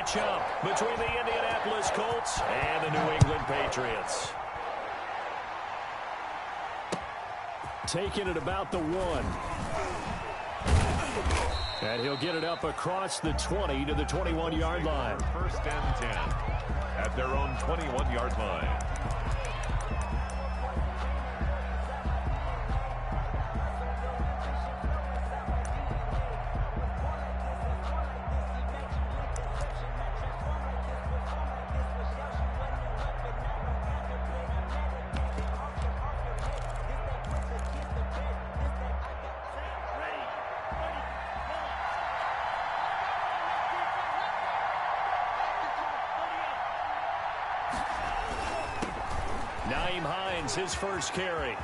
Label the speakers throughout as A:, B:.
A: matchup between the Indianapolis Colts and the New England Patriots. Taking it about the 1. And he'll get it up across the 20 to the 21-yard line.
B: First and 10 at their own 21-yard line.
A: His first carry.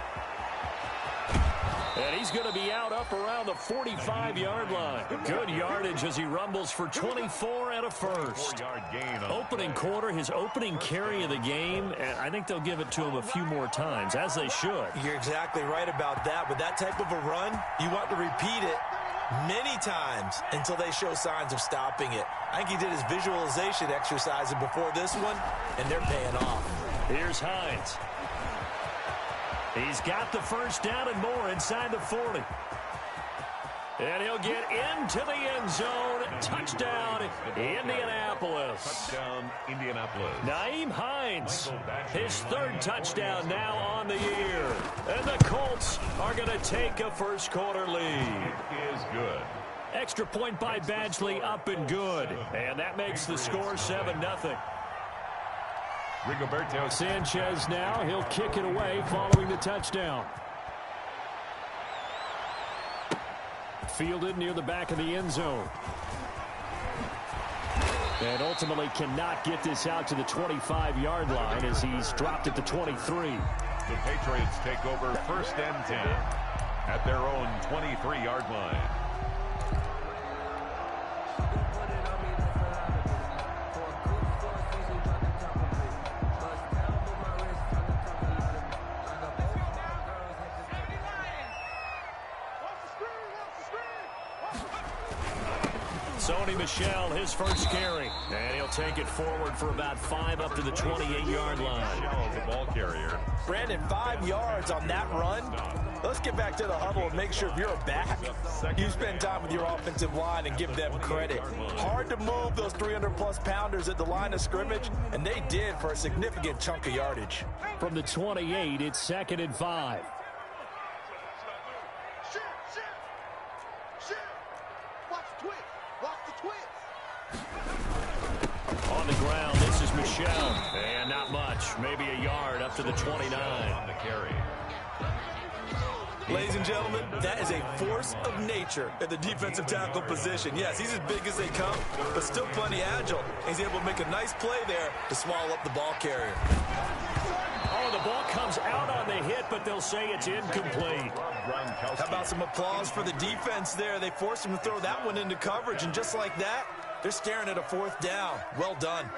A: And he's going to be out up around the 45-yard line. Good yardage as he rumbles for 24 and a first. Opening quarter, his opening carry of the game, and I think they'll give it to him a few more times, as they should.
C: You're exactly right about that. With that type of a run, you want to repeat it many times until they show signs of stopping it. I think he did his visualization exercise before this one, and they're paying off.
A: Here's Hines. He's got the first down and more inside the 40. And he'll get into the end zone. Touchdown, Indianapolis.
B: Touchdown, Indianapolis.
A: Nyheim Hines, his third touchdown now on the year. And the Colts are going to take a first quarter lead.
B: It is good.
A: Extra point by Badgley, up and good. And that makes the score 7-0.
B: Rigoberto
A: Sanchez now, he'll kick it away following the touchdown. Fielded near the back of the end zone. And ultimately cannot get this out to the 25-yard line as he's dropped at the 23.
B: The Patriots take over first and 10 at their own 23-yard line.
A: Sony Michel, his first carry. And he'll take it forward for about 5 up to the 28-yard line.
B: Michel, the ball carrier.
C: Brandon, 5 yards on that run. Let's get back to the huddle and make sure if you're a back, you spend time with your offensive line and give them credit. Hard to move those 300-plus pounders at the line of scrimmage, and they did for a significant chunk of yardage.
A: From the 28, it's 2nd and 5. On the ground, this is Michel. And not much. Maybe a yard up to the 29.
B: On the carry.
C: Ladies and gentlemen, that is a force of nature at the defensive tackle position. Yes, he's as big as they come, but still plenty agile. He's able to make a nice play there to swallow up the ball carrier.
A: Oh, the ball comes out on the hit, but they'll say it's incomplete.
C: How about some applause for the defense there? They forced him to throw that one into coverage, and just like that, they're staring at a 4th down. Well done.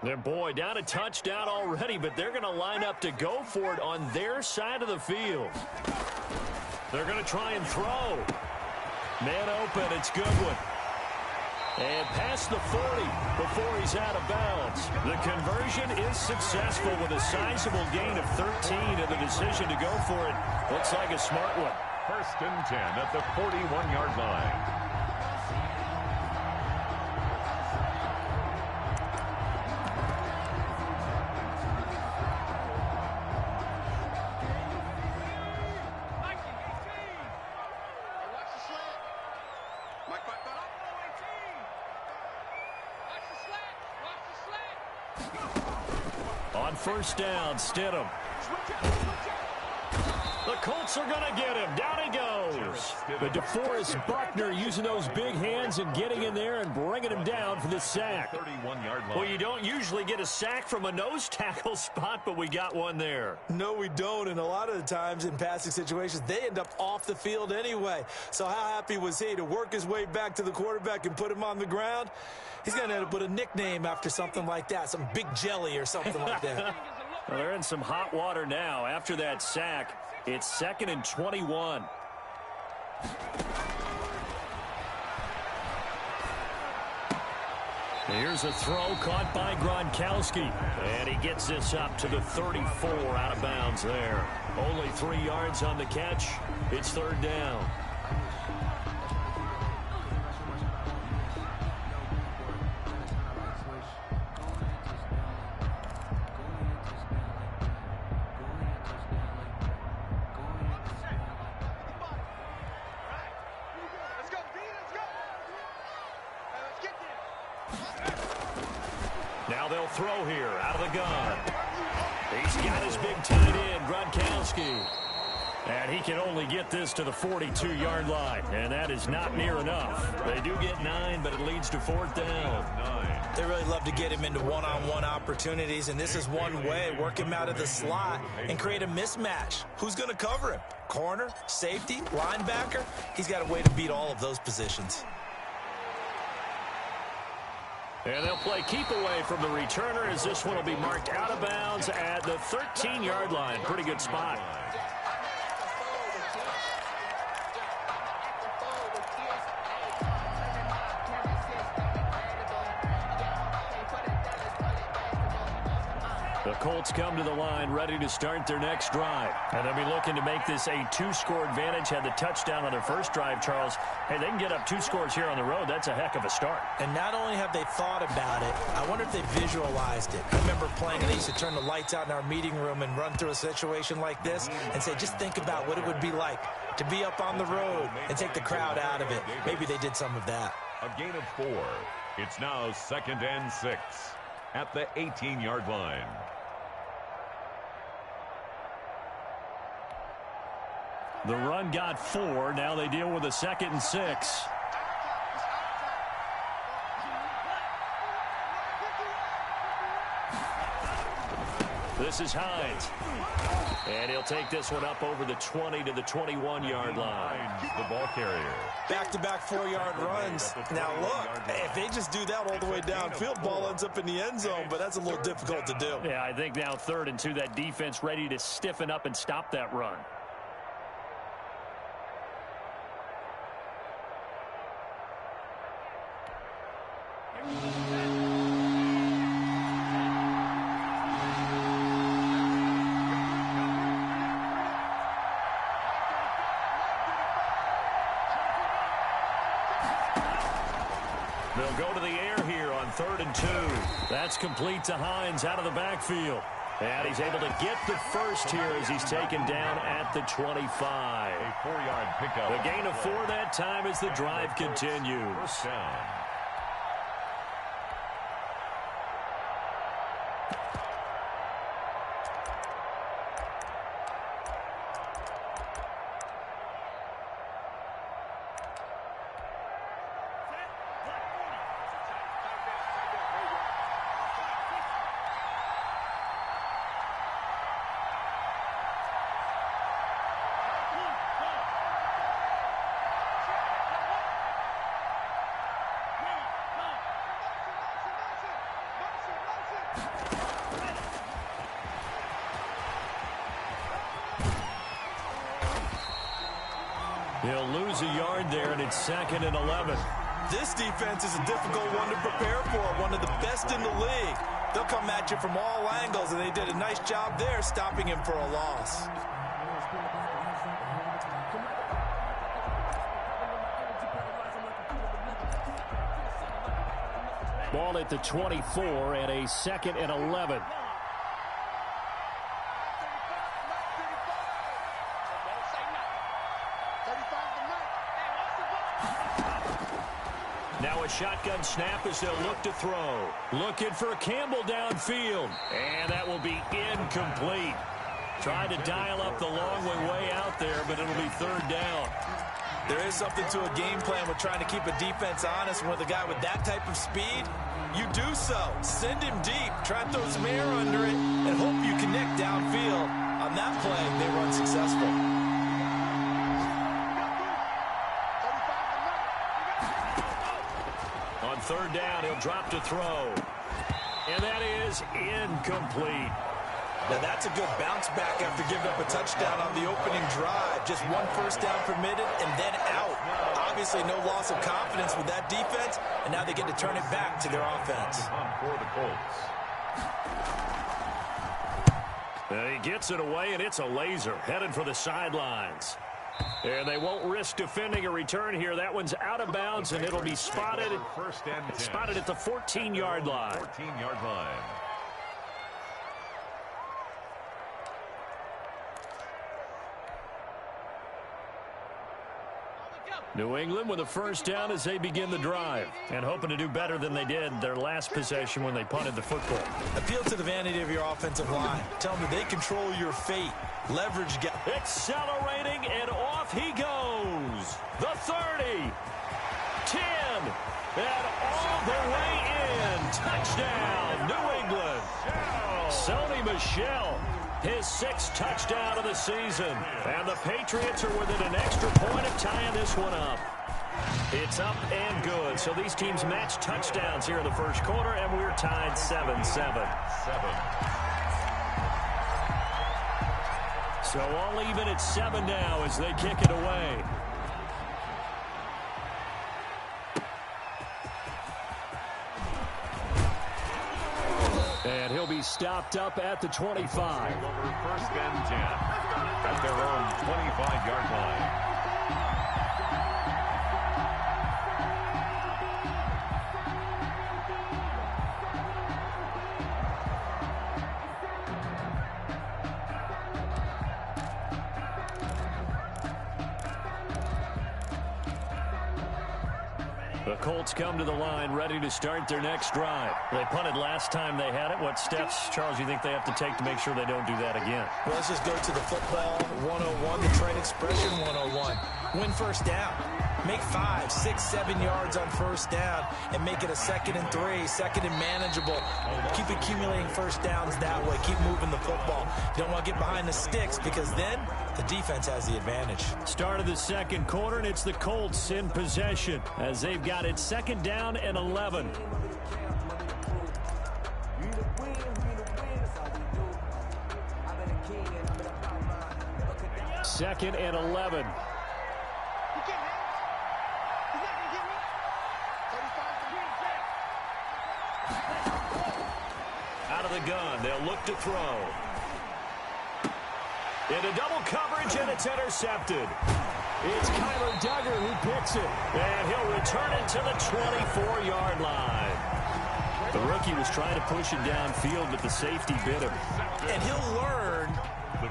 A: Their boy down a touchdown already, but they're going to line up to go for it on their side of the field. They're going to try and throw. Man open, it's Goodwin. And past the 40 before he's out of bounds. The conversion is successful with a sizable gain of 13, and the decision to go for it looks like a smart one.
B: First and 10 at the 41-yard line. On first down, Stidham.
A: The Colts are going to get him. Down he goes. But DeForest Buckner using those big hands and getting in there and bringing him down for the sack.
B: 31-yard line.
A: Well, you don't usually get a sack from a nose tackle spot, but we got one there.
C: No, we don't, and a lot of the times in passing situations, they end up off the field anyway. So how happy was he to work his way back to the quarterback and put him on the ground? He's going to end up with a nickname after something like that, some Big Jelly or something like that.
A: Well, they're in some hot water now. After that sack, it's 2nd and 21. Here's a throw caught by Gronkowski. And he gets this up to the 34 out of bounds there. Only 3 yards on the catch. It's 3rd down. Now they'll throw here out of the gun. He's got his big tight end, Gronkowski. And he can only get this to the 42-yard line. And that is not near enough. They do get 9, but it leads to 4th down.
C: They really love to get him into one-on-one opportunities, and this is one way. Work him out of the slot and create a mismatch. Who's going to cover him? Corner, safety, linebacker? He's got a way to beat all of those positions.
A: And they'll play keep away from the returner as this one will be marked out of bounds at the 13-yard line. Pretty good spot. The Colts come to the line ready to start their next drive. And they'll be looking to make this a 2-score advantage. Had the touchdown on their first drive, Charles. Hey, they can get up 2 scores here on the road. That's a heck of a start.
C: And not only have they thought about it, I wonder if they visualized it. I remember playing, and they used to turn the lights out in our meeting room and run through a situation like this and say, just think about what it would be like to be up on the road and take the crowd out of it. Maybe they did some of that.
B: A gain of 4. It's now 2nd and 6 at the 18-yard line.
A: The run got 4. Now they deal with a 2nd and 6. This is Hines. And he'll take this one up over the 20 to the 21-yard line.
B: The ball carrier.
C: Back-to-back 4-yard runs. Now, look, if they just do that all the way downfield, ball ends up in the end zone, but that's a little difficult to do.
A: Yeah, I think now 3rd and 2, that defense ready to stiffen up and stop that run. They'll go to the air here on 3rd and 2. That's complete to Hines out of the backfield. And he's able to get the first here as he's taken down at the 25.
B: A 4-yard pickup.
A: The gain of 4 that time as the drive continues.
B: First down.
A: He'll lose a yard there, and it's 2nd and 11.
C: This defense is a difficult one to prepare for, one of the best in the league. They'll come at you from all angles, and they did a nice job there stopping him for a loss.
A: Ball at the 24 and a 2nd and 11. Now a shotgun snap as they'll look to throw. Looking for Campbell downfield. And that will be incomplete. Tried to dial up the long way out there, but it'll be third down.
C: There is something to a game plan with trying to keep a defense honest. With a guy with that type of speed, you do so. Send him deep. Try to throw some air under it and hope you connect downfield. On that play, they run successful.
A: On third down, he'll drop to throw. And that is incomplete.
C: Now that's a good bounce back after giving up a touchdown on the opening drive. Just one first down permitted and then out. Obviously no loss of confidence with that defense, and now they get to turn it back to their offense.
B: For the Colts.
A: And he gets it away, and it's a laser headed for the sidelines. And they won't risk defending a return here. That one's out of bounds, and it'll be spotted at the 14-yard line.
B: 14-yard line.
A: New England with a first down as they begin the drive, and hoping to do better than they did their last possession when they punted the football.
C: Appeal to the vanity of your offensive line. Tell them they control your fate. Leverage.
A: Accelerating, and off he goes. The 30. 10. And all the way in. Touchdown, New England. Sony Michel. His 6th touchdown of the season. And the Patriots are within an extra point of tying this one up. It's up and good. So these teams match touchdowns here in the first quarter, and we're tied 7-7. So all even at 7 now as they kick it away. And he'll be stopped up at the 25.
B: First and 10 at their own 25-yard line.
A: The Colts come to the line ready to start their next drive. They punted last time they had it. What steps, Charles, you think they have to take to make sure they don't do that again?
C: Well, let's just go to the football 101, the trade expression 101. Win first down. Make 5, 6, 7 yards on first down and make it a 2nd and 3, 2nd and manageable. Keep accumulating first downs that way. Keep moving the football. You don't want to get behind the sticks because then the defense has the advantage.
A: Start of the second quarter, and it's the Colts in possession as they've got it 2nd down and 11. Second and 11. Out of the gun, they'll look to throw. Into double coverage, and it's intercepted. It's Kyler Duggar who picks it, and he'll return it to the 24-yard line. The rookie was trying to push it downfield, but the safety bit him.
C: And he'll learn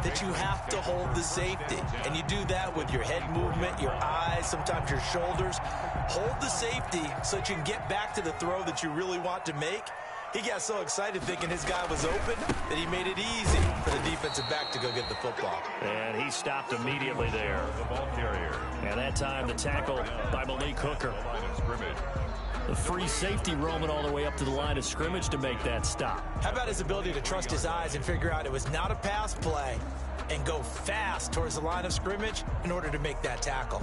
C: that you have to hold the safety. And you do that with your head movement, your eyes, sometimes your shoulders. Hold the safety so that you can get back to the throw that you really want to make. He got so excited thinking his guy was open that he made it easy for the defensive back to go get the football.
A: And he stopped immediately there.
B: The ball carrier.
A: And that time the tackle by Malik Hooker. The free safety roaming all the way up to the line of scrimmage to make that stop.
C: How about his ability to trust his eyes and figure out it was not a pass play and go fast towards the line of scrimmage in order to make that tackle.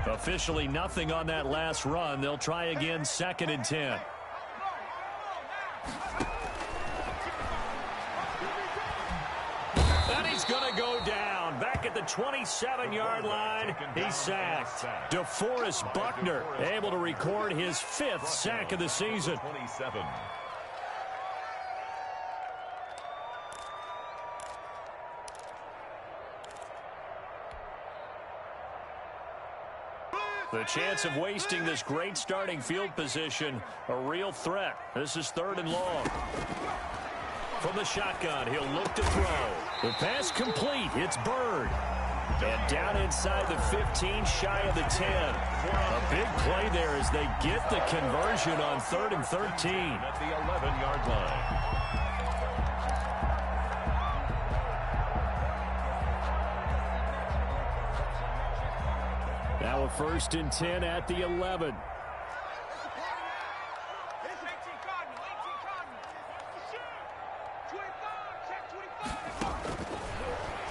A: Officially nothing on that last run. They'll try again 2nd and 10. And he's going to go down. Back at the 27-yard line, he's sacked. DeForest Buckner able to record his 5th sack of the season.
B: 27.
A: The chance of wasting this great starting field position, a real threat. This is 3rd and long. From the shotgun, he'll look to throw. The pass complete. It's Bird. And down inside the 15, shy of the 10. A big play there as they get the conversion on 3rd and 13.
B: At the 11-yard line.
A: first and 10 at the 11.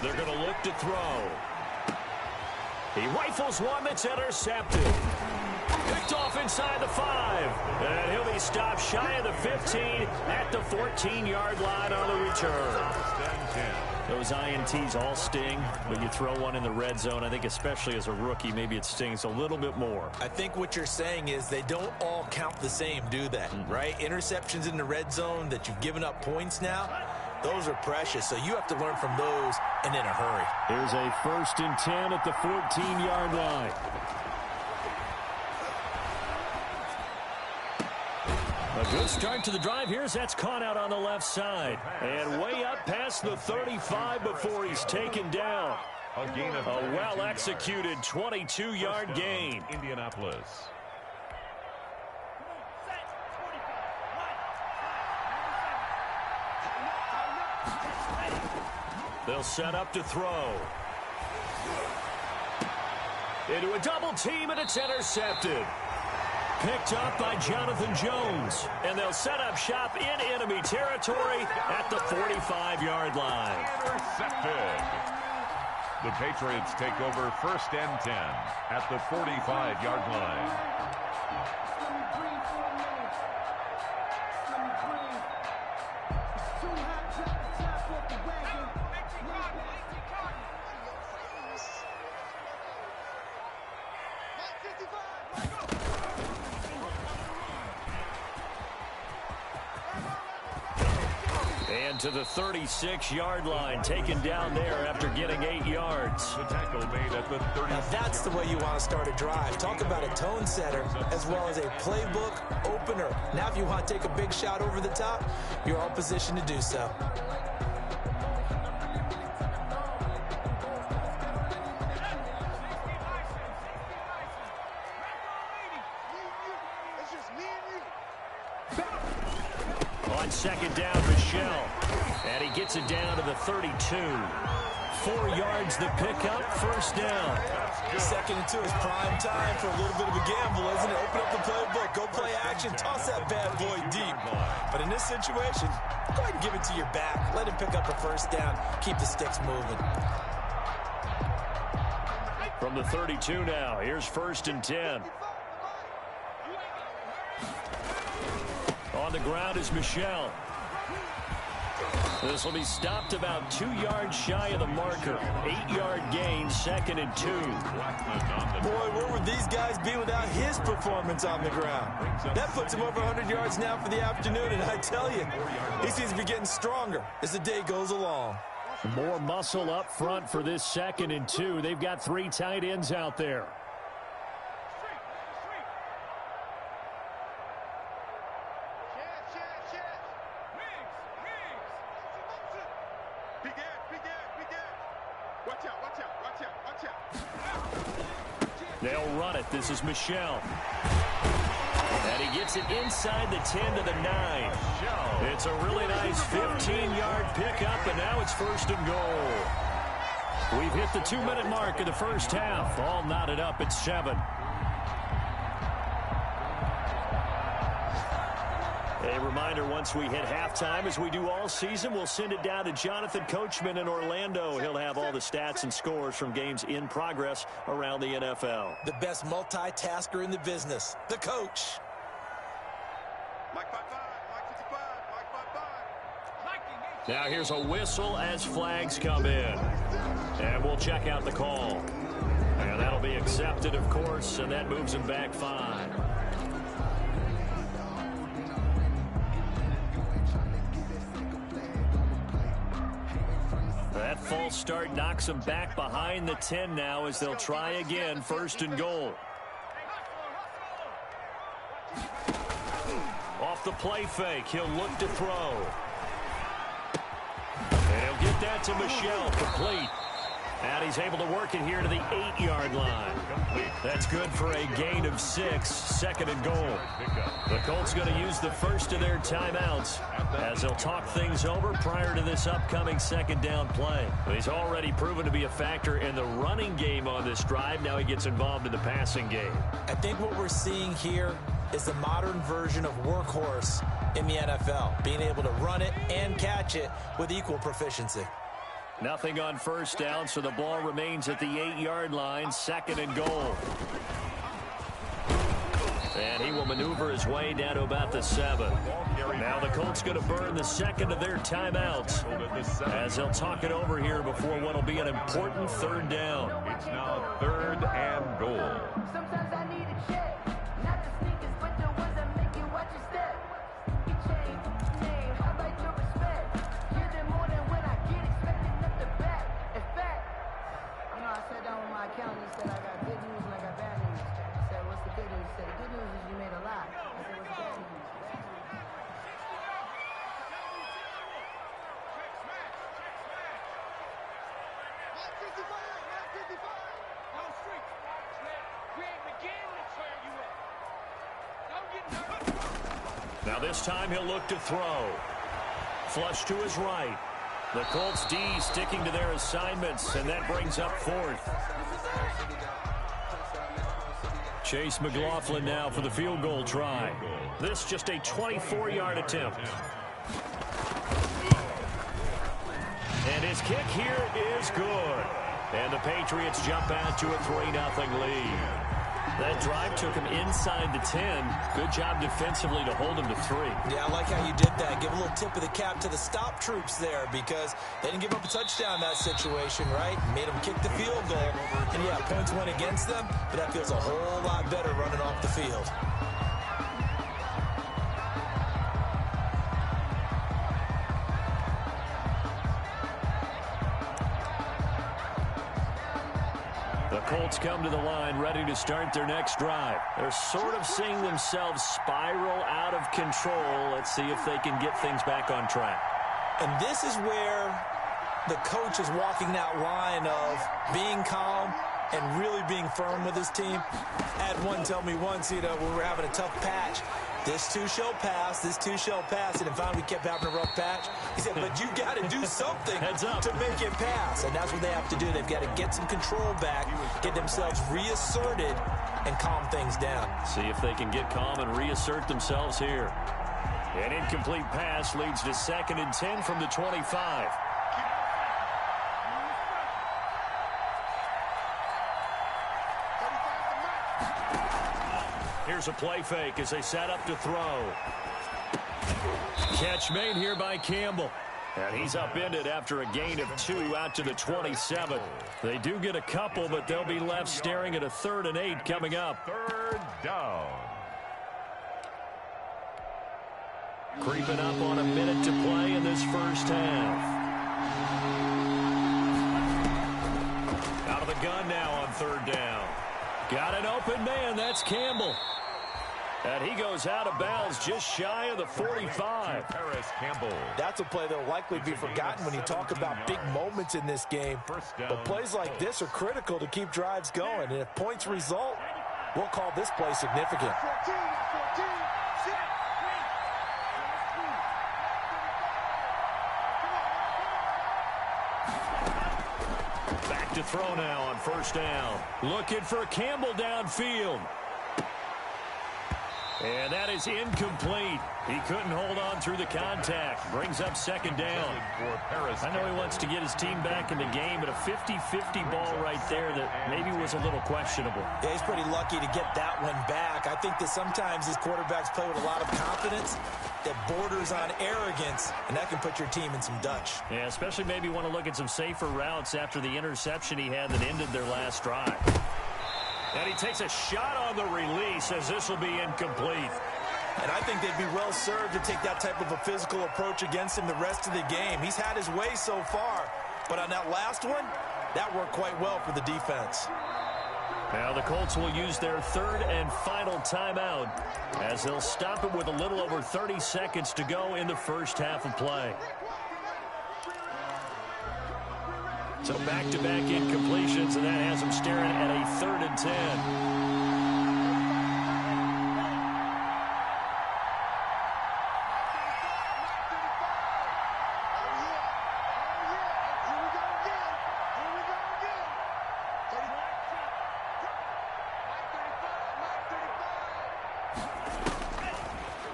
A: They're going to look to throw. He rifles one that's intercepted. Picked off inside the 5. And he'll be stopped shy of the 15 at the 14-yard line on the return. Those INTs all sting, but you throw one in the red zone, I think especially as a rookie, maybe it stings a little bit more.
C: I think what you're saying is they don't all count the same, do they? Right? Interceptions in the red zone that you've given up points now, those are precious, so you have to learn from those and in a hurry.
A: Here's a first and 10 at the 14-yard line. A good start to the drive. Here's that's caught out on the left side. And way up past the 35 before he's taken down. A well-executed 22-yard gain.
B: Indianapolis.
A: They'll set up to throw. Into a double team, and it's intercepted. Picked up by Jonathan Jones. And they'll set up shop in enemy territory at the 45-yard line.
B: Intercepted. The Patriots take over first and 10 at the 45-yard line.
A: And to the 36-yard line, taken down there after getting 8 yards.
B: The tackle made at the 30.
C: Now that's the way you want to start a drive. Talk about a tone setter as well as a playbook opener. Now if you want to take a big shot over the top, you're all positioned to do so.
A: On second down, Michelle. And he gets it down to the 32. 4 yards the pickup, first down.
C: Second and 2 is prime time for a little bit of a gamble, isn't it? Open up the playbook, go play action, toss that bad boy deep. But in this situation, go ahead and give it to your back. Let him pick up a first down. Keep the sticks moving.
A: From the 32 now, here's first and 10. On the ground is Michelle. This will be stopped about 2 yards shy of the marker. 8-yard gain, second and 2.
C: Boy, where would these guys be without his performance on the ground? That puts him over 100 yards now for the afternoon, and I tell you, he seems to be getting stronger as the day goes along.
A: More muscle up front for this second and 2. They've got 3 tight ends out there. They'll run it. This is Michelle. And he gets it inside the 10 to the 9. It's a really nice 15-yard pickup, and now it's first and goal. We've hit the 2-minute mark of the first half. All knotted up at 7. A reminder, once we hit halftime, as we do all season, we'll send it down to Jonathan Coachman in Orlando. He'll have all the stats and scores from games in progress around the NFL.
C: The best multitasker in the business, the coach.
A: Now here's a whistle as flags come in. And we'll check out the call. And that'll be accepted, of course, and that moves him back 5. That false start knocks him back behind the 10 now as they'll try again, first and goal. Off the play fake, he'll look to throw. And he'll get that to Michelle, complete. And he's able to work it here to the 8-yard line. That's good for a gain of 6, second and goal. The Colts going to use the first of their timeouts as they'll talk things over prior to this upcoming second down play. He's already proven to be a factor in the running game on this drive. Now he gets involved in the passing game.
C: I think what we're seeing here is the modern version of workhorse in the NFL, being able to run it and catch it with equal proficiency.
A: Nothing on first down, so the ball remains at the 8-yard line, second and goal. And he will maneuver his way down to about the 7. Now the Colts going to burn the second of their timeouts as they'll talk it over here before what will be an important third down.
B: It's now third and goal.
D: Sometimes I need a check, not the sneakers, but the ones that make you watch your step. Your chain, name, I like your respect. Hear them morning when I get expected up the back. In fact, I know I sat down with my accountant, he said I got good news and I got bad news. I said, what's the good news? He said, the good news is you made a lot. I said, what's the bad news?
A: Now this time he'll look to throw. Flush to his right. The Colts D sticking to their assignments, and that brings up fourth. Chase McLaughlin now for the field goal try. This just a 24-yard attempt. And his kick here is good. And the Patriots jump out to a 3-0 lead. That drive took him inside the 10. Good job defensively to hold him to 3.
C: Yeah, I like how you did that. Give a little tip of the cap to the stop troops there because they didn't give up a touchdown in that situation, right? Made them kick the field goal. And, yeah, points went against them, but that feels a whole lot better running off the field.
A: Colts come to the line ready to start their next drive. They're sort of seeing themselves spiral out of control. Let's see if they can get things back on track.
C: And this is where the coach is walking that line of being calm and really being firm with his team. I had one tell me once, when we were having a tough patch, this too shall pass, this too shall pass, and finally we kept having a rough patch. He said, but you got to do something to make it pass, and that's what they have to do. They've got to get some control back, get themselves reasserted, and calm things down.
A: See if they can get calm and reassert themselves here. An incomplete pass leads to 2nd and 10 from the 25. Here's a play fake as they set up to throw. Catch made here by Campbell. And he's upended after a gain of 2 out to the 27. They do get a couple, but they'll be left staring at a 3rd and 8 coming up.
B: Third down.
A: Creeping up on a minute to play in this first half. Out of the gun now on 3rd down. Got an open man. That's Campbell. And he goes out of bounds just shy of the 45.
C: That's a play that will likely be forgotten when you talk about big moments in this game. But plays like this are critical to keep drives going. And if points result, we'll call this play significant.
A: Back to throw now on 1st down. Looking for Campbell downfield. And that is incomplete. He couldn't hold on through the contact. Brings up 2nd down. I know he wants to get his team back in the game, but a 50-50 ball right there that maybe was a little questionable.
C: Yeah, he's pretty lucky to get that one back. I think that sometimes these quarterbacks play with a lot of confidence that borders on arrogance, and that can put your team in some Dutch.
A: Yeah, especially maybe want to look at some safer routes after the interception he had that ended their last drive. And he takes a shot on the release as this will be incomplete.
C: And I think they'd be well served to take that type of a physical approach against him the rest of the game. He's had his way so far, but on that last one, that worked quite well for the defense.
A: Now the Colts will use their 3rd and final timeout as they'll stop it with a little over 30 seconds to go in the first half of play. So back-to-back incompletions, and that has them staring at a 3rd and 10.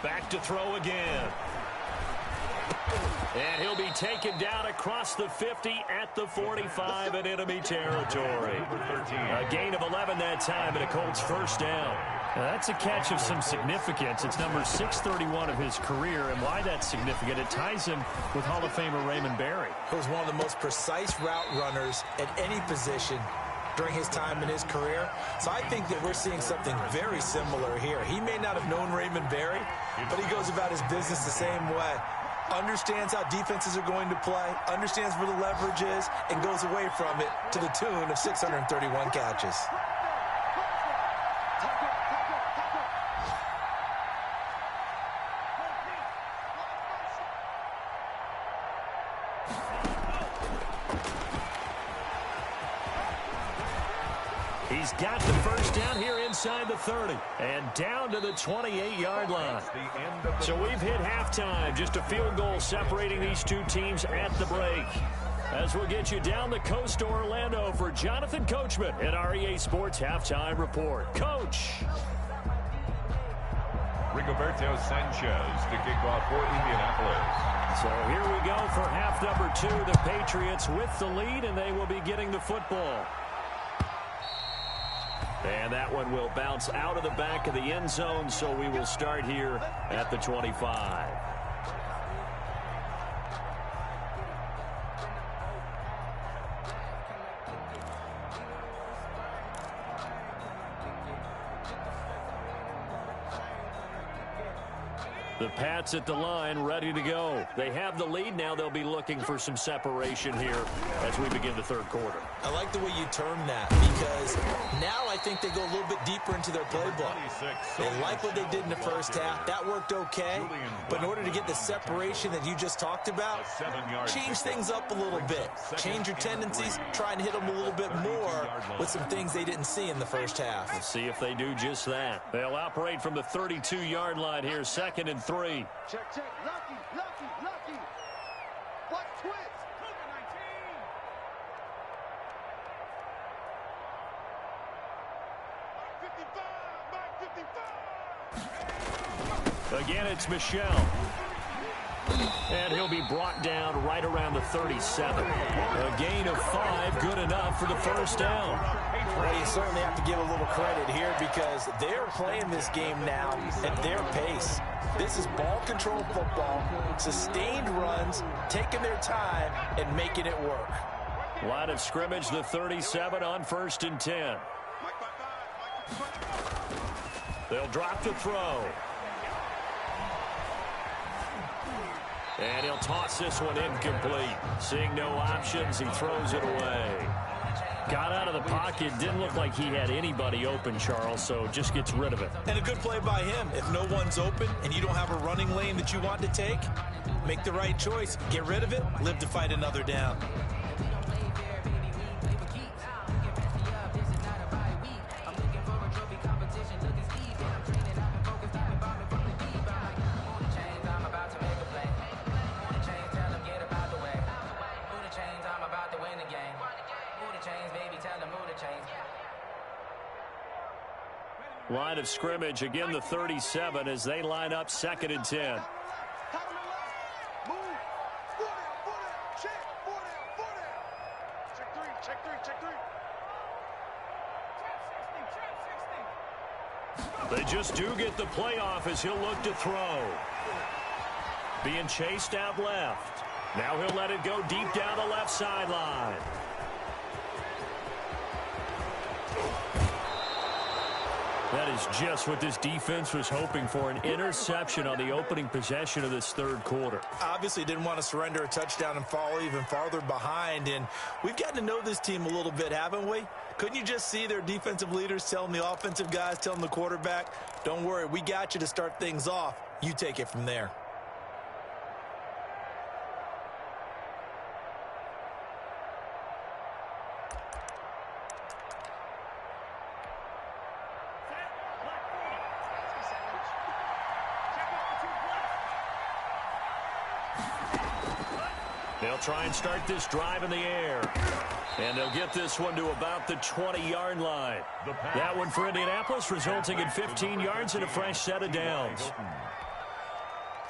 A: Back to throw again. And he'll be taken down across the 50 at the 45 in enemy territory. A gain of 11 that time and a Colts first down. Now that's a catch of some significance. It's number 631 of his career, and why that's significant, it ties him with Hall of Famer Raymond Berry.
C: He was one of the most precise route runners at any position during his time in his career. So I think that we're seeing something very similar here. He may not have known Raymond Berry, but he goes about his business the same way. Understands how defenses are going to play, understands where the leverage is, and goes away from it to the tune of 631 catches.
A: He's got the first down here inside the 30 and down to the 28-yard line. So we've hit halftime. Just a field goal separating these two teams at the break. As we'll get you down the coast to Orlando for Jonathan Coachman at our EA Sports Halftime Report. Coach.
B: Rigoberto Sanchez to kick off for Indianapolis.
A: So here we go for half number 2. The Patriots with the lead, and they will be getting the football. And that one will bounce out of the back of the end zone, so we will start here at the 25. The Pats at the line, ready to go. They have the lead. Now they'll be looking for some separation here as we begin the third quarter.
C: I like the way you term that, because now I think they go a little bit deeper into their playbook. They like what they did in the first half. That worked okay. But in order to get the separation that you just talked about, change things up a little bit. Change your tendencies. Try and hit them a little bit more with some things they didn't see in the first half.
A: We'll see if they do just that. They'll operate from the 32-yard line here, 2nd and 3.
E: Check, check. Lucky, lucky, lucky. Watch twist.
A: Mark 55. Again, it's Michelle. And he'll be brought down right around the 37. A gain of 5, good enough for the first down.
C: Well, you certainly have to give a little credit here because they're playing this game now at their pace. This is ball control football, sustained runs, taking their time and making it work.
A: Line of scrimmage, the 37 on 1st and 10. They'll drop the throw. And he'll toss this one incomplete. Seeing no options, he throws it away. Got out of the pocket, didn't look like he had anybody open, Charles, so just gets rid of it.
C: And a good play by him. If no one's open and you don't have a running lane that you want to take, make the right choice. Get rid of it, live to fight another down.
A: Line of scrimmage, again the 37 as they line up 2nd and 10. They just do get the playoff as he'll look to throw. Being chased out left. Now he'll let it go deep down the left sideline. That is just what this defense was hoping for, an interception on the opening possession of this third quarter.
C: Obviously didn't want to surrender a touchdown and fall even farther behind, and we've gotten to know this team a little bit, haven't we? Couldn't you just see their defensive leaders telling the offensive guys, telling the quarterback, don't worry, we got you to start things off. You take it from there.
A: They'll try and start this drive in the air. And they'll get this one to about the 20-yard line. That one for Indianapolis, resulting in 15 yards and a fresh set of downs.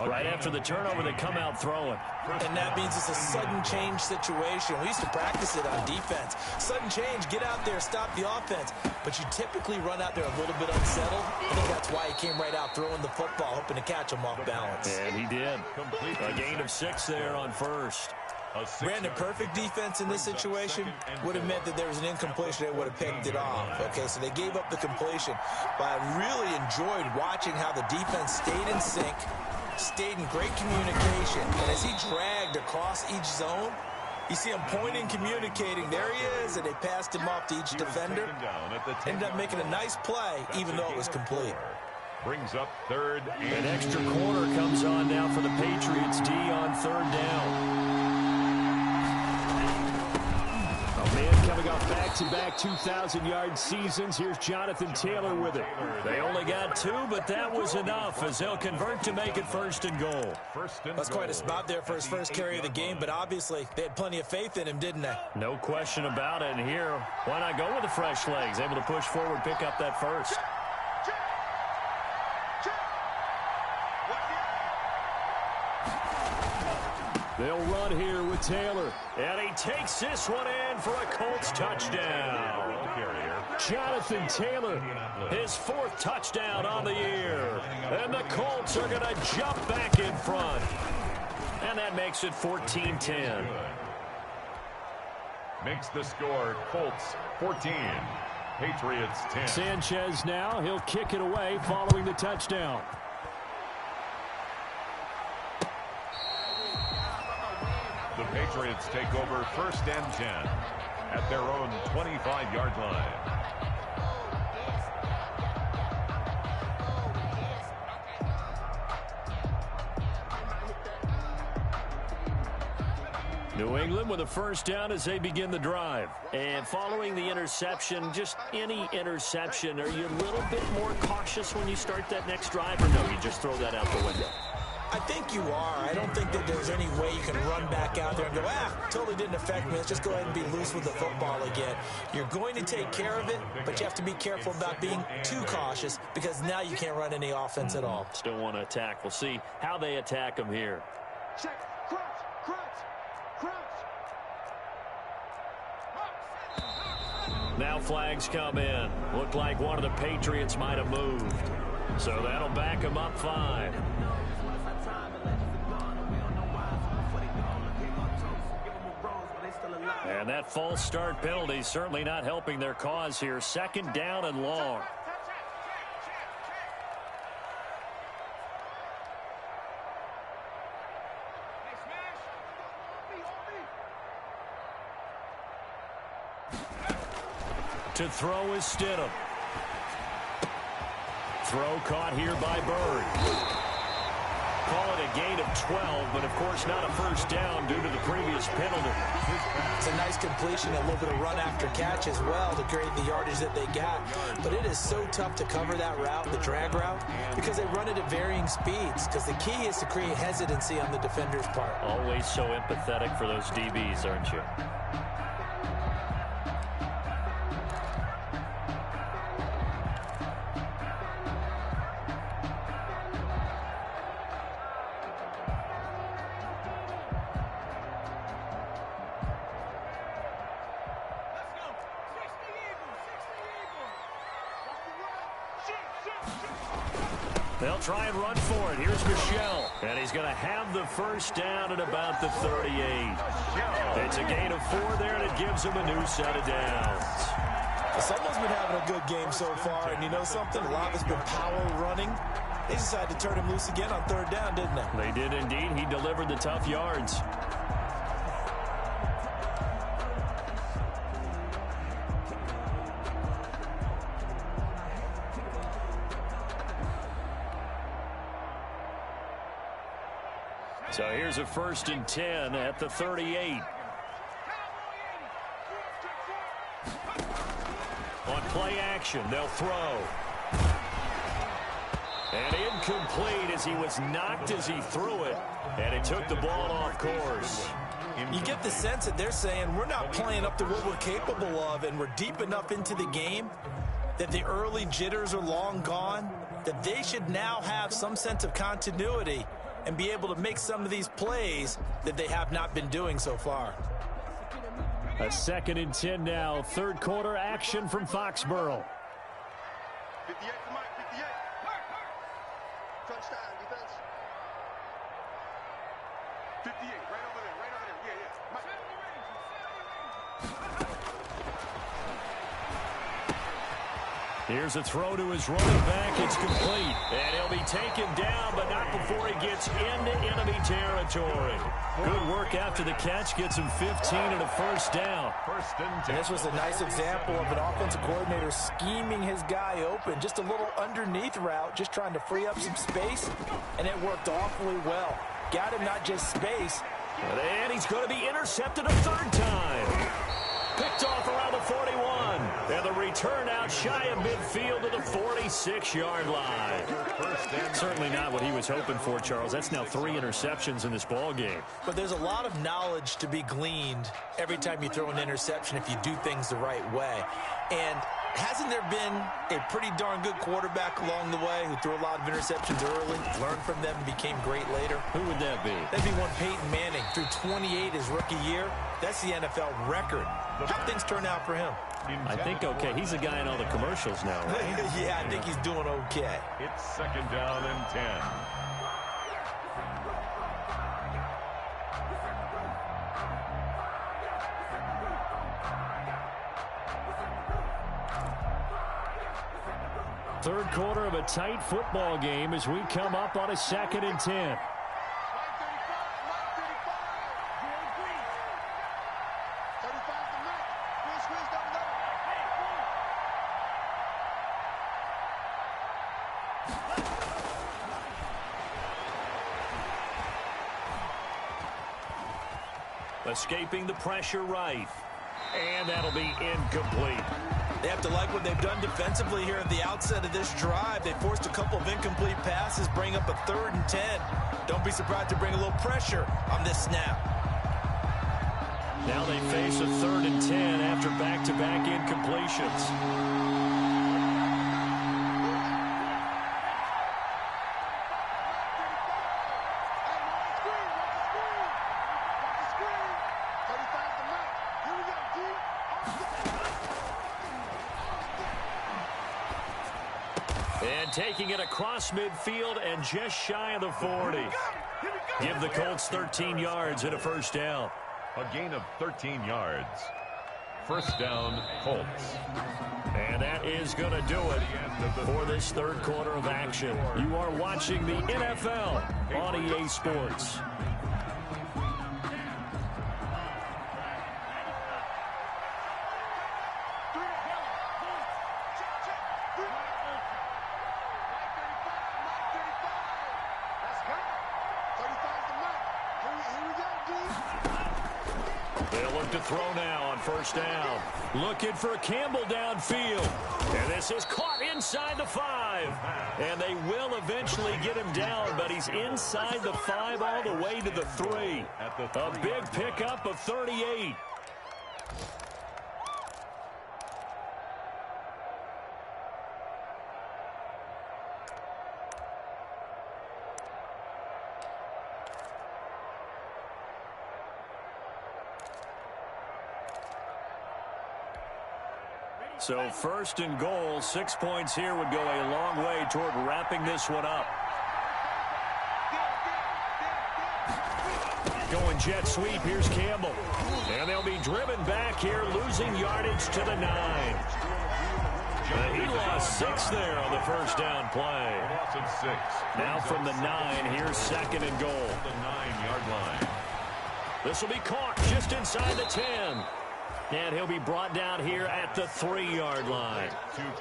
A: Right after the turnover, they come out throwing.
C: And that means it's a sudden change situation. We used to practice it on defense. Sudden change, get out there, stop the offense. But you typically run out there a little bit unsettled. I think that's why he came right out throwing the football, hoping to catch him off balance.
A: And he did. A gain of 6 there on first.
C: Brandon, perfect defense in this situation would have meant that there was an incompletion. They would have picked it off. Okay, so they gave up the completion. But I really enjoyed watching how the defense stayed in sync, stayed in great communication. And as he dragged across each zone, you see him pointing, communicating. There he is, and they passed him off to each defender. Ended up making a nice play, even though it was complete.
B: Brings up third.
A: An extra corner comes on now for the Patriots D on third down. Man coming off back-to-back 2,000-yard seasons. Here's Jonathan Taylor with it. They only got 2, but that was enough as they'll convert to make it first and goal.
C: That's quite a spot there for his first carry of the game, but obviously they had plenty of faith in him, didn't they?
A: No question about it. And here, why not go with the fresh legs? Able to push forward, pick up that first. They'll run here with Taylor. And he takes this one in for a Colts touchdown. Jonathan Taylor, his 4th touchdown on the year. And the Colts are going to jump back in front. And that makes it 14-10.
B: Makes the score Colts 14, Patriots 10.
A: Sanchez now, he'll kick it away following the touchdown.
B: The Patriots take over first and 10 at their own 25-yard line.
A: New England with a first down as they begin the drive. And following the interception, just any interception, are you a little bit more cautious when you start that next drive, or no, you just throw that out the window?
C: I think you are. I don't think that there's any way you can run back out there and go, totally didn't affect me. Let's just go ahead and be loose with the football again. You're going to take care of it, but you have to be careful about being too cautious because now you can't run any offense at all.
A: Still want to attack. We'll see how they attack them here.
E: Check. Crouch.
A: Now flags come in. Looked like one of the Patriots might have moved. So that'll back them up 5. And that false start penalty certainly not helping their cause here. 2nd down and long. To throw is Stidham. Throw caught here by Bird. Call it a gain of 12, but of course not a first down due to the previous penalty.
C: It's a nice completion, a little bit of run after catch as well to create the yardage that they got. But it is so tough to cover that route, the drag route, because they run it at varying speeds. Because the key is to create hesitancy on the defender's part.
A: Always so empathetic for those DBs, aren't you? They'll try and run for it. Here's Michelle. And he's going to have the first down at about the 38. It's a gain of 4 there, and it gives him a new set of downs.
C: Someone's been having a good game so far, and you know something? A lot has been power running. They decided to turn him loose again on 3rd down, didn't they?
A: They did indeed. He delivered the tough yards. So here's a 1st and 10 at the 38. On play action, they'll throw. And incomplete as he was knocked as he threw it. And it took the ball off course.
C: You get the sense that they're saying we're not playing up to what we're capable of, and we're deep enough into the game that the early jitters are long gone, that they should now have some sense of continuity and be able to make some of these plays that they have not been doing so far.
A: A 2nd and 10 now. Third quarter action from Foxborough.
E: 58 to Mike, 58. Touchdown, defense. 58, right over there, yeah. Mike.
A: Here's a throw to his running back. It's complete. And he'll be taken down, but not before he gets into enemy territory. Good work after the catch. Gets him 15 and a first down.
C: And this was a nice example of an offensive coordinator scheming his guy open. Just a little underneath route, just trying to free up some space, and it worked awfully well. Got him not just space.
A: And he's going to be intercepted a 3rd time. Picked off around the 41. And the return out shy of midfield to the 46-yard line. Certainly not what he was hoping for, Charles. That's now 3 interceptions in this ball game.
C: But there's a lot of knowledge to be gleaned every time you throw an interception if you do things the right way. And hasn't there been a pretty darn good quarterback along the way who threw a lot of interceptions early, learned from them, and became great later?
A: Who would that be?
C: That'd be one Peyton Manning. Threw 28 his rookie year. That's the NFL record. How things turn out for him?
A: I think okay. He's a guy in all the commercials now, right?
C: Yeah, I think he's doing okay.
B: It's 2nd down and 10.
A: Third quarter of a tight football game as we come up on a 2nd and 10. Escaping the pressure right. And that'll be incomplete.
C: They have to like what they've done defensively here at the outset of this drive. They forced a couple of incomplete passes, bring up a 3rd and 10. Don't be surprised to bring a little pressure on this snap.
A: Now they face a 3rd and 10 after back-to-back incompletions. Taking it across midfield and just shy of the 40. Give the Colts 13 yards and a first down.
B: A gain of 13 yards. First down, Colts.
A: And that is going to do it for this third quarter of action. You are watching the NFL on EA Sports. To throw now on first down. Looking for Campbell downfield. And this is caught inside the 5. And they will eventually get him down, but he's inside the 5 all the way to the 3. A big pickup of 38. So first and goal, 6 points here would go a long way toward wrapping this one up. Going jet sweep, here's Campbell. And they'll be driven back here, losing yardage to the 9. He lost 6 there on the first down play. Now from the 9, here's second and goal.
B: The 9-yard line.
A: This will be caught just inside the 10. And he'll be brought down here at the 3-yard line.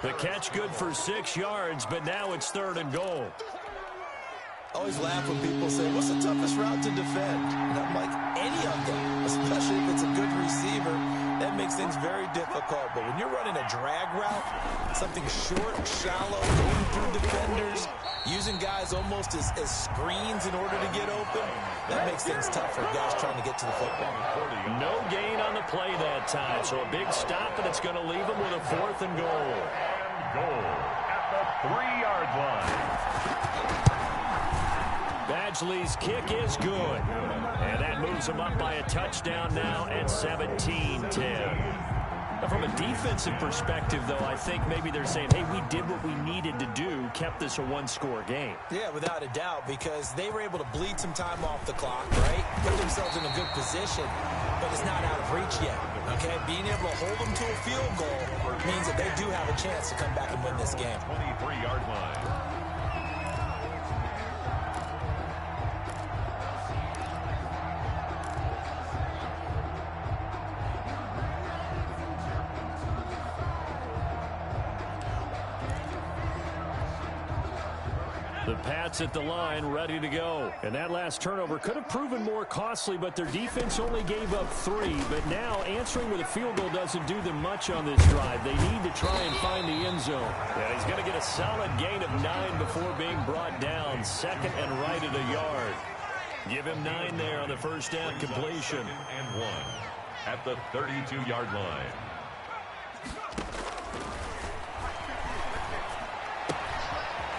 A: The catch good for 6 yards, but now it's third and goal.
C: I always laugh when people say, what's the toughest route to defend? And I'm like, any of them, especially if it's a good receiver. that makes things very difficult. But when you're running a drag route, something short, shallow, going through defenders, using guys almost as screens in order to get open, that makes things tough for guys trying to get to the football.
A: No gain on the play that time, so a big stop, and it's going to leave them with a 4th and goal.
B: Goal at the 3-yard line.
A: Badgley's kick is good, and that moves them up by a touchdown now at 17-10. From a defensive perspective, though, I think maybe they're saying, hey, we did what we needed to do, kept this a one-score game.
C: Yeah, without a doubt, because they were able to bleed some time off the clock, right? Put themselves in a good position, but it's not out of reach yet, okay? Being able to hold them to a field goal means that they do have a chance to come back and win this game.
B: 23-yard line.
A: The Pats at the line, ready to go. And that last turnover could have proven more costly, but their defense only gave up 3. But now answering with a field goal doesn't do them much on this drive. They need to try and find the end zone. Yeah, he's going to get a solid gain of 9 before being brought down. 2nd and right at a yard. Give him 9 there on the first down completion.
B: 2nd and 1 at the 32-yard line.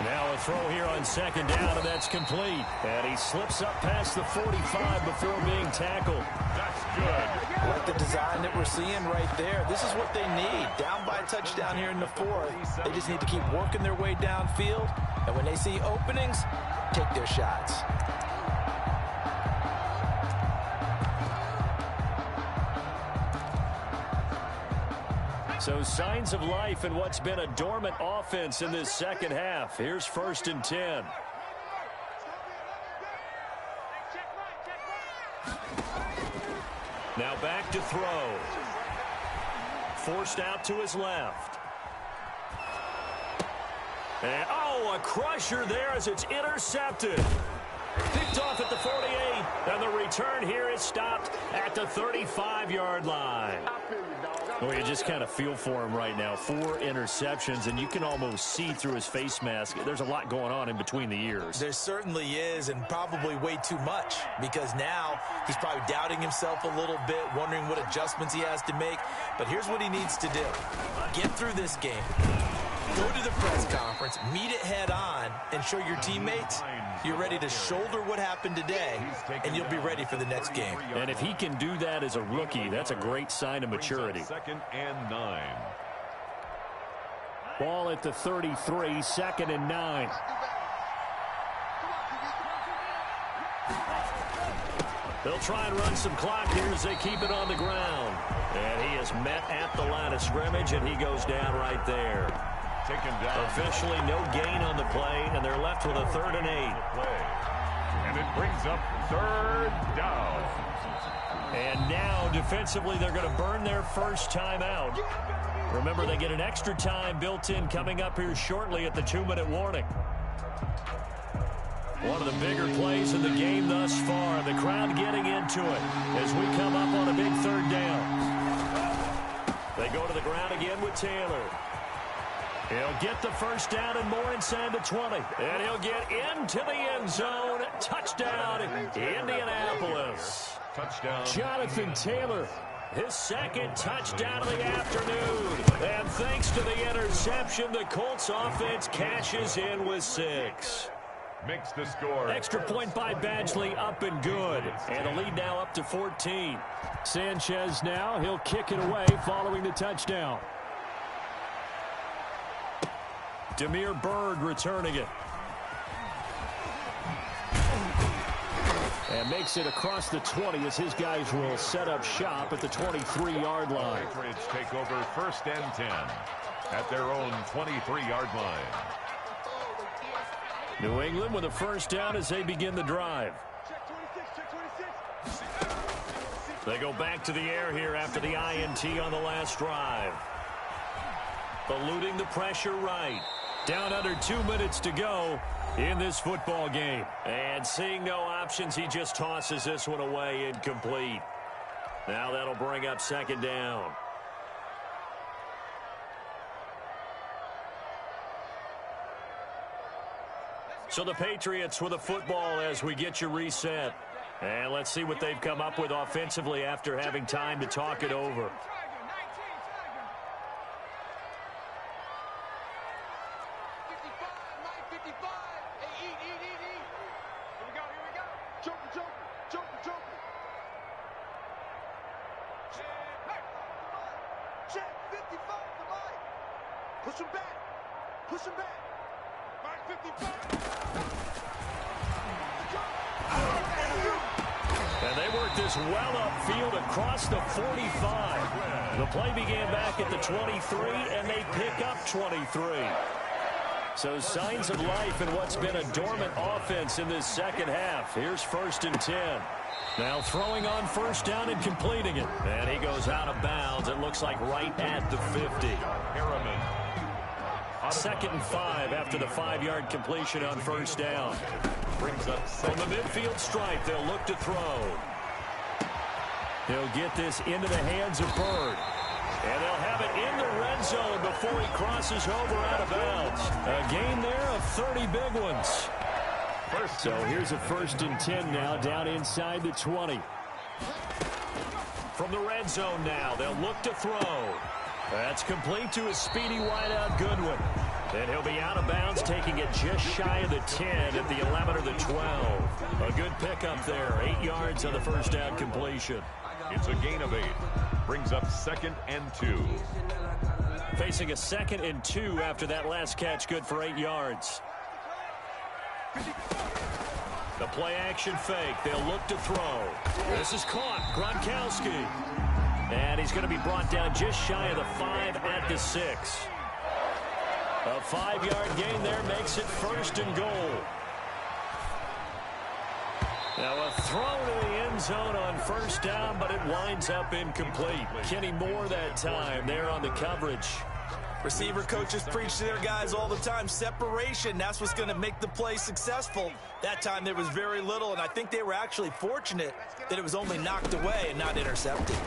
A: Now a throw here on 2nd down, and that's complete. And he slips up past the 45 before being tackled.
B: That's good.
C: I like the design that we're seeing right there. This is what they need. Down by a touchdown here in the 4th. They just need to keep working their way downfield. And when they see openings, take their shots.
A: So signs of life in what's been a dormant offense in this second half. Here's 1st and 10. Now back to throw. Forced out to his left. And, oh, a crusher there as it's intercepted. Picked off at the 48, and the return here is stopped at the 35-yard line. Well, you just kind of feel for him right now. 4 interceptions, and you can almost see through his face mask. There's a lot going on in between the ears.
C: There certainly is, and probably way too much, because now he's probably doubting himself a little bit, wondering what adjustments he has to make. But here's what he needs to do. Get through this game. Go to the press conference, meet it head on, and show your teammates you're ready to shoulder what happened today, and you'll be ready for the next game.
A: And if he can do that as a rookie, that's a great sign of maturity.
B: 2nd and 9.
A: Ball at the 33, 2nd and 9. They'll try and run some clock here as they keep it on the ground. And he is met at the line of scrimmage, and he goes down right there.
B: Taken down.
A: Officially no gain on the play, and they're left with a 3rd and 8.
B: And it brings up 3rd down.
A: And now, defensively, they're going to burn their first time out. Remember, they get an extra time built in coming up here shortly at the 2-minute warning. One of the bigger plays in the game thus far. The crowd getting into it as we come up on a big 3rd down. They go to the ground again with Taylor. He'll get the first down and more inside the 20. And he'll get into the end zone. Touchdown, Indianapolis.
B: Touchdown.
A: Jonathan Taylor, his 2nd touchdown of the afternoon. And thanks to the interception, the Colts offense cashes in with 6.
B: Makes the score.
A: Extra point by Badgley, up and good. And the lead now up to 14. Sanchez now, he'll kick it away following the touchdown. Demir Bird returning it. And makes it across the 20 as his guys will set up shop at the 23-yard line.
B: Patriots take over 1st and 10 at their own 23-yard line.
A: New England with a first down as they begin the drive. They go back to the air here after the INT on the last drive. Eluding the pressure right. Down under 2 minutes to go in this football game. And seeing no options, he just tosses this one away incomplete. Now that'll bring up second down. So the Patriots with a football as we get you reset. And let's see what they've come up with offensively after having time to talk it over.
E: Push him back. Push him back. Mike 55.
A: And they work this well upfield across the 45. The play began back at the 23, and they pick up 23. So signs of life in what's been a dormant offense in this second half. Here's 1st and 10. Now throwing on first down and completing it. And he goes out of bounds. It looks like right at the 50.
B: Harriman.
A: 2nd and 5 after the 5-yard completion on first down.
B: Brings up
A: From the midfield stripe, they'll look to throw. He'll get this into the hands of Bird. And they'll have it in the red zone before he crosses over out of bounds. A gain there of 30 big ones. So here's a 1st and 10 now down inside the 20. From the red zone now, they'll look to throw. That's complete to a speedy wideout Goodwin. And he'll be out of bounds, taking it just shy of the 10 at the 11 or the 12. A good pickup there, 8 yards on the first down completion.
B: It's a gain of 8. Brings up 2nd and 2.
A: Facing a 2nd and 2 after that last catch, good for 8 yards. The play action fake. They'll look to throw. This is caught. Gronkowski. And he's going to be brought down just shy of the 5 at the 6. A 5-yard gain there makes it 1st and goal. Now a throw to the end zone on first down, but it winds up incomplete. Kenny Moore that time there on the coverage.
C: Receiver coaches preach to their guys all the time. Separation, that's what's going to make the play successful. That time there was very little, and I think they were actually fortunate that it was only knocked away and not intercepted.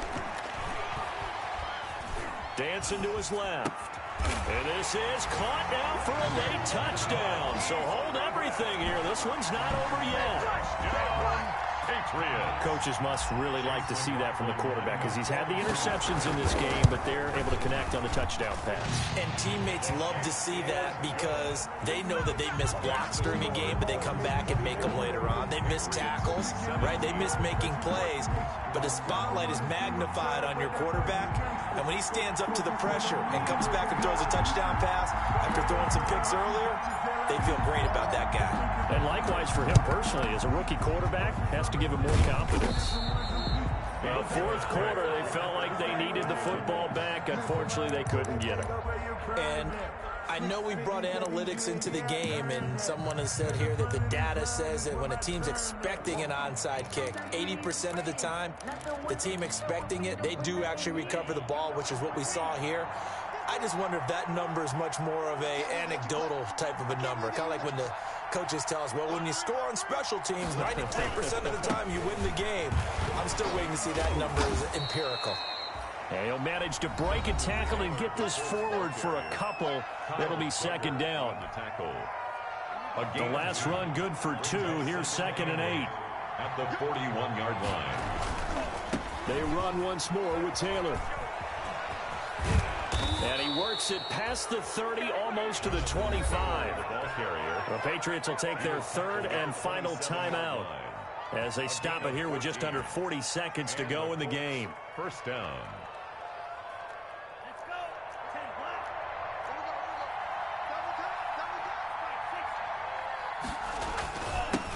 A: Dancing to his left. And this is caught now for a late touchdown. So hold everything here. This one's not over yet.
B: Touchdown, Patriots.
A: Coaches must really like to see that from the quarterback because he's had the interceptions in this game, but they're able to connect on the touchdown pass.
C: And teammates love to see that because they know that they miss blocks during a game, but they come back and make them later on. They miss tackles, right? They miss making plays, but the spotlight is magnified on your quarterback. And when he stands up to the pressure and comes back and throws a touchdown pass after throwing some picks earlier, they feel great about that guy.
A: And likewise for him personally, as a rookie quarterback, has to give him more confidence. Well, 4th quarter, they felt like they needed the football back. Unfortunately, they couldn't get it.
C: And I know we brought analytics into the game, and someone has said here that the data says that when a team's expecting an onside kick, 80% of the time, the team expecting it, they do actually recover the ball, which is what we saw here. I just wonder if that number is much more of a anecdotal type of a number. Kind of like when the coaches tell us, well, when you score on special teams, 93% of the time you win the game. I'm still waiting to see that number is empirical.
A: And he'll manage to break a tackle and get this forward for a couple. That'll be 2nd down. The last run good for 2. Here's 2nd and 8.
B: At the 41-yard line.
A: They run once more with Taylor. And he works it past the 30, almost to the 25.
B: Ball carrier.
A: The Patriots will take their 3rd and final timeout as they stop it here with just under 40 seconds to go in the game.
B: First down.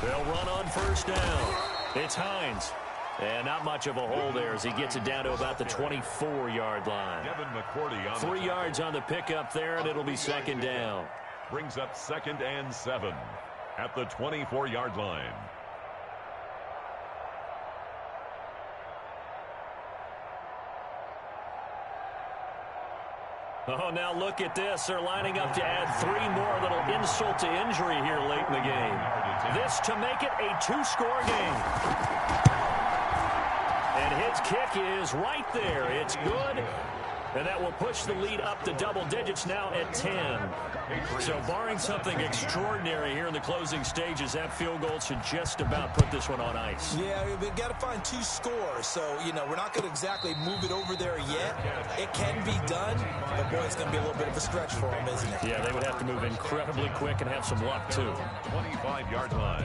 A: They'll run on first down. It's Hines. And not much of a hole there as he gets it down to about the 24-yard line.
B: Devin McCourty on
A: 3 yards on the pickup there, and it'll be 2nd down.
B: Brings up 2nd and 7 at the 24-yard line.
A: Oh, now look at this. They're lining up to add 3 more. Little insult to injury here late in the game. This to make it a 2-score game. And his kick is right there. It's good. And that will push the lead up to double digits now at 10. So barring something extraordinary here in the closing stages, that field goal should just about put this one on ice.
C: Yeah, we've got to find 2 scores. So, you know, we're not going to exactly move it over there yet. It can be done, but, boy, it's going to be a little bit of a stretch for them, isn't it?
A: Yeah, they would have to move incredibly quick and have some luck, too.
B: 25-yard line.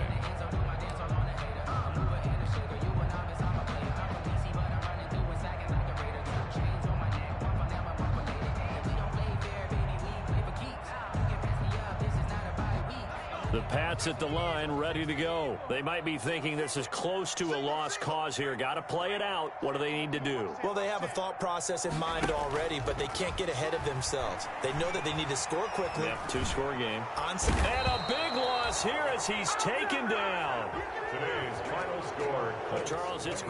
A: The Pats at the line, ready to go. They might be thinking this is close to a lost cause here. Got to play it out. What do they need to do?
C: Well, they have a thought process in mind already, but they can't get ahead of themselves. They know that they need to score quickly.
A: Yep, 2-score game.
C: And
A: a big loss here as he's taken down.
B: Today's final score.
A: Charles, it's